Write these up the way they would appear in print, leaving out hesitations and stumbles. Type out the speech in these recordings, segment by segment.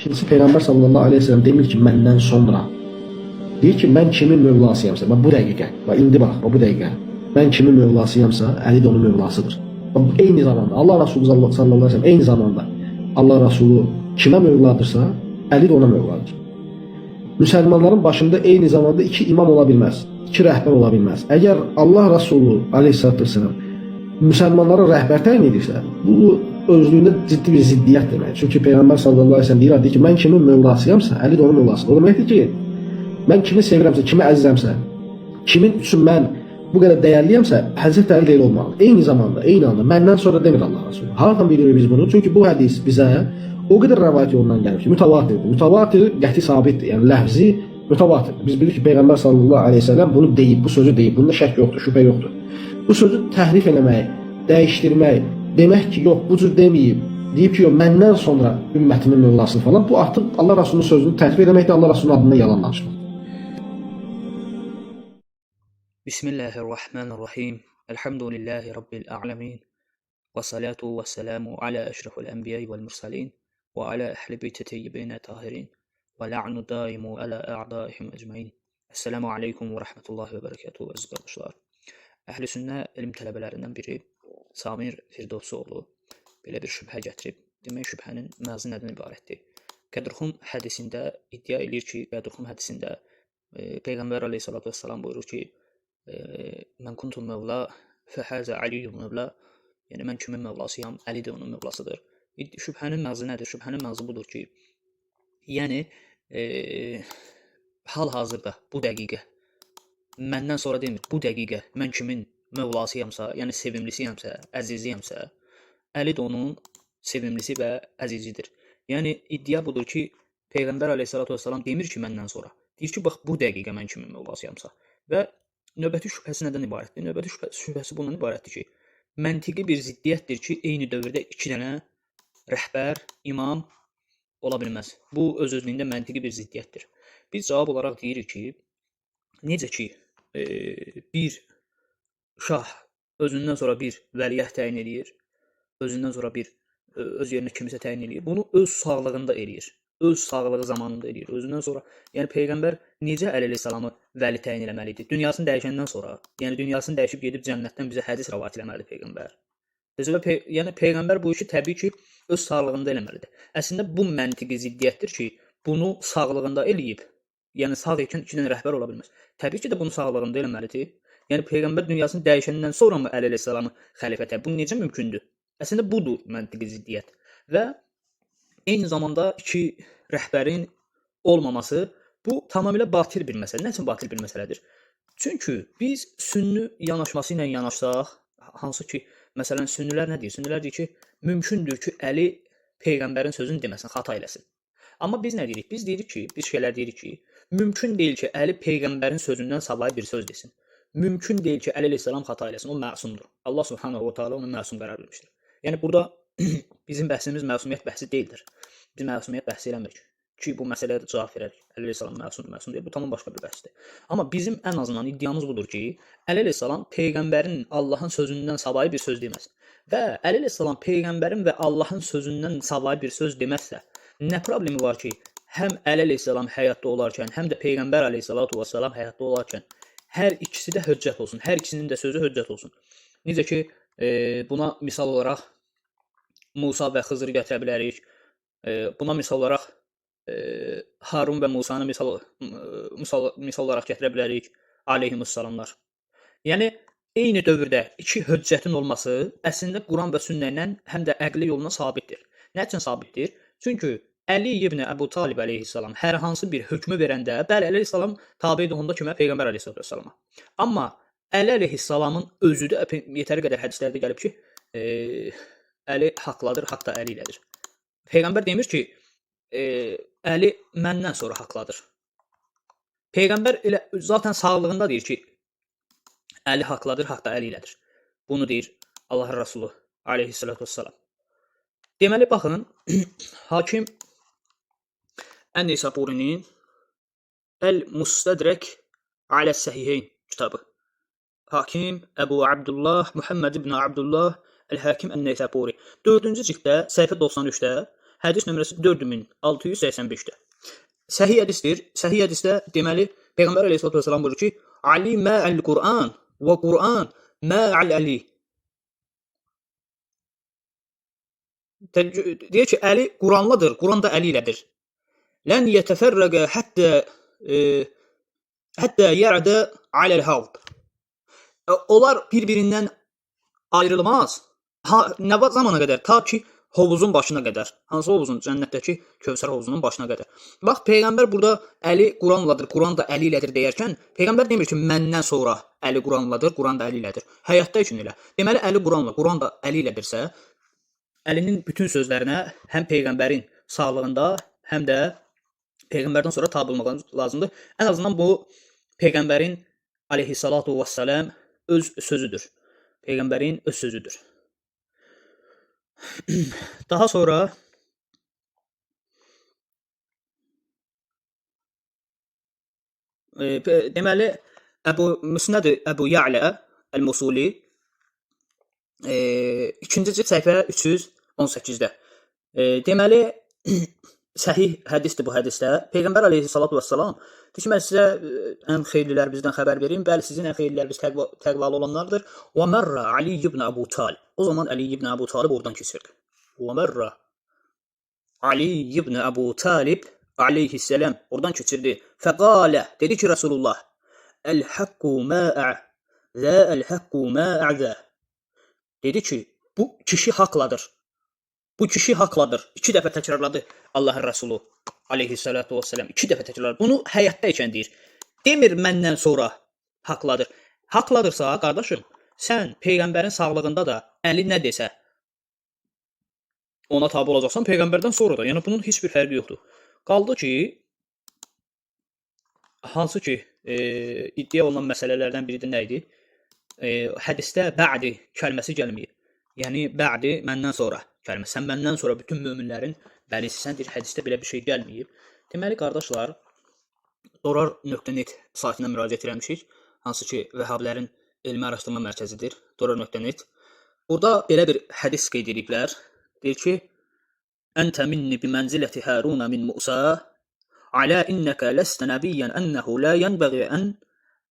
İkincisi Peygamber sallallahu aleyhi ve sellem demir ki məndən sonra. Deyir ki mən kimin mövlasıyamsa, bu dəqiqə, indi bax, bu dəqiqə. Mən kimin mövlasıyamsa, Əli də onun mövlasıdır. Eyni zamanda Allah Resulü sallallahu aleyhi ve sellem eyni zamanda Allah Resulü kimə mövladırsa, Əli də ona mövladır. Müsəlmanların başında eyni zamanda iki imam ola bilməz, iki rəhbər ola bilməz. Əgər Allah Resulü aleyhissalatü vesselam Müsəlmanlara rəhbər təyin edirsə, bu özlüyündə ciddi bir ziddiyyət deməkdir. Çünki Peyğəmbər sallallahu aleyhi ve sellem deyir ki, mən kimin mövlasıyamsa, Əli də onun mövlasıdır. O deməkdir ki, mən kimi sevirəmsə, kimi əzizəmsə, kimin üçün mən bu qədər dəyərliyəmsə, Həzrət Əli də elə olmalı. Eyni zamanda, eyni anda məndən sonra demir Allah Resulü. Hardan bilirik biz bunu? Çünki bu hədis bizə o qədər rəvayət yolundan gəlir ki, mütəvatirdir. Mütəvatir qəti sabitdir. Yəni ləfzi mütəvatirdir. Biz bilirik ki, Peyğəmbər sallallahu aleyhi ve sellem bunu deyib, bu sözü deyib. Bunda şək yoxdur, şübhə yoxdur. Bu sözü təhrif eləmək, dəyişdirmək, demək ki, yox, bu cür deməyib, deyib ki, yox, məndən sonra ümmətimin mövlasını falan, bu artıq Allah Resulünün sözünü təhrif eləməkdir, Allah Resulünün adından yalan danışmaq. Bismillahirrahmanirrahim. Elhamdülillahi Rabbil a'lemin. Ve salatu ve selamu ala eşrefil enbiya'i vel mursalin. Ve ala ehli beyti teyyibine tahirin. Ve la'nu daimu ala a'daihim ecmain. Esselamu aleykum ve rahmetullahi ve berekatuhu aziz kardeşler. Əhl-i sünnə elm tələbələrindən biri Samir Firdovsoğlu belə bir şübhə gətirib. Demək, şübhənin məzı nədən ibarətdir? Qədrxum hədisində iddia edir ki, Qədrxum hədisində Peyğəmbər aleyhissalatu vesselam buyurur ki, mən kuntul mövla fəhəzə aliyyum mövla, yəni mən kimin mövlasıyam, Əli də onun mövlasıdır. Şübhənin məzı nədir? Şübhənin məzı budur ki, yəni hal-hazırda, bu dəqiqə, məndən sonra demir, bu dəqiqə mən kimin mövlasıyamsa, yəni sevimlisiyəmsə, əziziyəmsə, Əli də onun sevimlisi və əzizidir. Yəni iddia budur ki, Peyğəmbər aleyhissalatu vesselam demir ki, məndən sonra. Deyir ki, bax, bu dəqiqə mən kimin mövlasıyamsa. Və növbəti şübhəsi nədən ibarətdir? Növbəti şübhəsi bundan ibarətdir ki, məntiqi bir ziddiyyətdir ki, eyni dövrdə iki dənə rəhbər, imam ola bilməz. Bu öz-özlüyündə məntiqi bir ziddiyyətdir. Biz cavab olaraq deyirik ki, necə ki, bir şah özündən sonra bir vəliəhd təyin edir, özündən sonra bir öz yerinə kimisə təyin edir, bunu öz sağlığında eləyir, öz sağlığı zamanında eləyir. Özündən sonra, yəni Peyğəmbər necə Əli əleyhissalamı vəli təyin eləməlidir? Dünyasını dəyişəndən sonra, yəni dünyasını dəyişib gedib cənnətdən bizə hədis rəvat eləməlidir Peyğəmbər. Yəni Peyğəmbər bu işi təbii ki, öz sağlığında eləməlidir. Əslində bu məntiqi ziddiyyətdir ki, bunu sağlığında eləyib, yəni sağ ikən iki dənə rəhbər ola bilməz. Təbii ki də bunu sağlığında eləməlidir. Yəni Peyğəmbər dünyasını dəyişəndən sonra mı Əli əleyhissalamı xəlifə təyin? Bu necə mümkündür? Əslində budur məntiqi ziddiyyət. Və eyni zamanda iki rəhbərin olmaması bu tamamilə batil bir məsələ. Nə üçün batil bir məsələdir? Çünki biz sünni yanaşması ilə yanaşsaq, hansı ki, məsələn, sünnilər nə deyir? Sünnilər deyir ki, mümkündür ki, Əli Peyğəmbərin sözünü deməsin, xata eləsin. Amma biz nə deyirik? Biz deyirik ki, biz şeylər deyirik ki, mümkün deyil ki, Əli Peyğəmbərin sözündən savayı bir söz desin. Mümkün deyil ki, Əli əleyhissalam xata eləsin, o məsumdur. Allah subhanahu wa ta'ala onu məsum qərar vermişdir. Yəni burada bizim bəhsimiz məsumiyyət bəhsi deyildir. Biz məsumiyyət bəhsi eləmirik ki, bu məsələyə də cavab verərik. Əli əleyhissalam məsum deyil, bu tamam başqa bir bəhsdir. Amma bizim ən azından iddiamız budur ki, Əli əleyhissalam Peyğəmbərin Allahın sözündən savayı bir söz deməz. Və Əli əleyhissalam Peyğəmbərin və Allahın sözündən savayı bir söz deməzsə, nə problemi var ki, həm Əli əleyhissalam həyatda olarkən, həm də Peyğəmbər aleyhissalatu vesselam həyatda olarkən hər ikisi də höccət olsun, hər ikisinin də sözü höccət olsun. Necə ki, buna misal olaraq Musa və Xızırı gətirə bilərik. Buna misal olaraq Harun və Musanı misal olaraq gətirə bilərik. Aleyhimussalamlar. Yəni, eyni dövrdə iki höccətin olması əslində Quran və sünnə ilə həm də əqli yoluna sabitdir. Nə üçün sabitdir? Çünki Əli ibn Əbu Talib əleyhissalam hər hansı bir hökmü verəndə, bəli, Əli əleyhissalam tabidir onda kimə? Peyğəmbər əleyhissalama. Amma Əli əleyhissalamın özü də yetəri qədər hədislərdə gəlib ki, Əli haqladır, haqq da Əli ilədir. Peyğəmbər demir ki, Əli məndən sonra haqladır. Peyğəmbər elə zaten sağlığında deyir ki, Əli haqladır, haqq da Əli ilədir. Bunu deyir Allah Resulü aleyhissalatu vesselam. Deməli, baxın, Hakim Ən-Nisapurinin Əl-Mustədrək aləs-Səhiheyn kitabı. Hakim Əbu Abdullah Muhammed ibn Abdullah Əl-Hakim Ən-Nisapuri. 4-cü cilddə, səhifə 93-də Hədis nömrəsi 4685-də. Səhih hədisdir. Səhih hədisdə deməli Peyğəmbər əleyhissalatu vesselam buyurur ki: "Ali ma'al Qur'an və Qur'an ma'al Ali." Deyir ki, Əli Quranladır, Quran da Əli ilədir. Lən yetəfərrəqə həttə ya'də aləl havd. Onlar bir-birindən ayrılmaz. Nə zamana qədər? Ta ki hovuzun başına qədər. Hansı hovuzun? Cənnətdəki Kövsər hovuzunun başına qədər. Bax, Peyğəmbər burada Əli Quranladır, Quran da Əli ilədir deyərkən, Peyğəmbər demir ki, məndən sonra Əli Quranladır, Quran da Əli ilədir. Həyatda üçün elə. Deməli, Əli Quranla, Quran da Əli ilədirsə, Əlinin bütün sözlərinə həm Peyğəmbərin sağlığında, həm də Peyğəmbərdən sonra tabe olmaq lazımdır. Ən azından bu Peyğəmbərin aleyhissalatu vesselam öz sözüdür. Peyğəmbərin öz sözüdür. Daha sonra deməli Müsnəd Əbu Ya'lə Əl-Musuli 2-ci cilt səhifə 318-də. Deməli səhih hədisdir bu hədisdə. Peyğəmbər əleyhissalatu vesselam deyir ki, mən sizə ən xeyirlilər bizdən xəbər verim. Bəli, sizin ən xeyirləriniz təqvalı olanlardır. Və mərrə Ali ibn Əbu Talib. O zaman Ali ibn Əbu Talib oradan keçirdi. Və mərrə Ali ibn Əbu Talib aleyhisselam oradan keçirdi. Fəqalə, dedi ki, Rasulullah, Əl-Həqqu mə'ə zə əl-Həqqu mə'ə zə. Dedi ki, bu kişi haqladır. Bu kişi haqladır. 2 dəfə təkrarladı Allahın Rəsulu aleyhissalatu vesselam. 2 dəfə təkrarladı. Bunu həyatda ikən deyir. Demir məndən sonra haqladır. Haqladırsa, qardaşım, sən Peyğəmbərin sağlığında da Əli nə desə, ona tabi olacaqsan Peyğəmbərdən sonra da. Yəni, bunun heç bir fərqi yoxdur. Qaldı ki, hansı ki, iddia olunan məsələlərdən biri də nə idi? Hədisdə bə'di kəlməsi gəlməyib. Yəni, bə'di məndən sonra kəlməsi. Sən məndən sonra bütün möminlərin bəlisisən, deyir, hədisdə belə bir şey gəlməyib. Deməli, qardaşlar, Dorar.net saytına müraciət eləmişik. Hansı ki, Vəhablərin elmi araşdırma mərkəzidir. Dorar.net. Burada belə bir hədis qeyd ediblər. Deyir ki, Əntə minni bimənziləti Həruna min Musa, alə innəkə ləstə nəbiyyən ənəhu lə yənbəği ən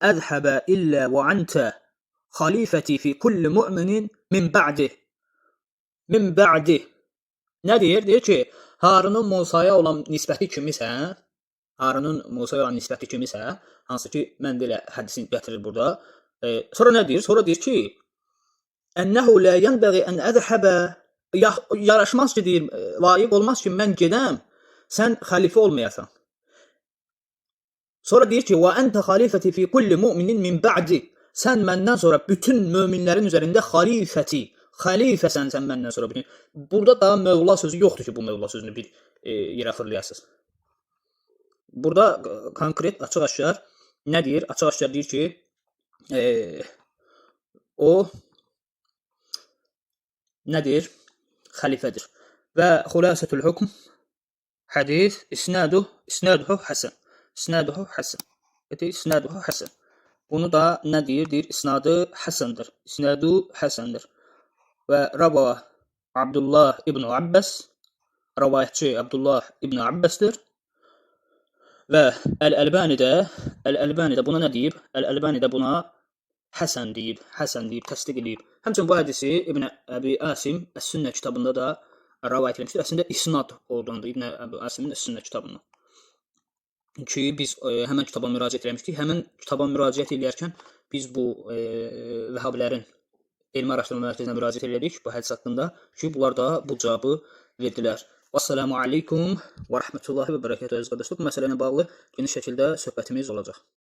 əzhəbə illə və əntə xalifəti fi kulli mu'minin min ba'di. Min ba'di. Nə deyir? Deyir ki, Harunun Musaya olan nisbəti kimisə, hansı ki, mən də elə hədisini gətirir burada. Sonra nə deyir? Sonra deyir ki, Ənəhu lə yənbəği ən əzhəbə, yaraşmaz ki, deyir, layiq olmaz ki, mən gedəm, sən xəlifə olmayasan. Sonra deyir ki, və əntə xalifəti fi kulli mu'minin min ba'di. Sən məndən sonra bütün möminlərin üzərində xəlifəsən sən məndən sonra. Burada da Mövla sözü yoxdur ki, bu Mövla sözünü bir yerə fırlayasınız. Burada konkret, açıq-aşkar nə deyir? Açıq-aşkar deyir ki, o nə deyir? Xəlifədir. Və xülasətül hükm hədis isnaduhu həsən. İsnaduhu həsən. Bunu da nə deyir? Deyir, isnadı həsəndir. İsnadu həsəndir. Və rəva Abdullah ibn Abbas, rəvayətçi Abdullah ibn Abbasdır. Və Əl-Əlbani də buna nə deyib? Əl-Əlbani də buna həsən deyib, təsdiq edib. Həmçinin bu hədisi İbn Əbi Asim Əs-Sünnə kitabında da rəvayət etmişdir. Əslində isnad oradandır İbn Əbi Asimin Əs-Sünnə kitabından. Ki biz həmən kitaba müraciət eləmişdik. Həmən kitaba müraciət eləyərkən biz bu Vəhablərin elmi araşdırma mərkəzinə müraciət elədik bu hədis haqqında ki, bunlar da bu cavabı verdilər. Vəssalamu aleykum və rəhmətullahi və bərəkətuhu əziz qardaşlar. Bu məsələ ilə bağlı geniş şəkildə söhbətimiz olacaq.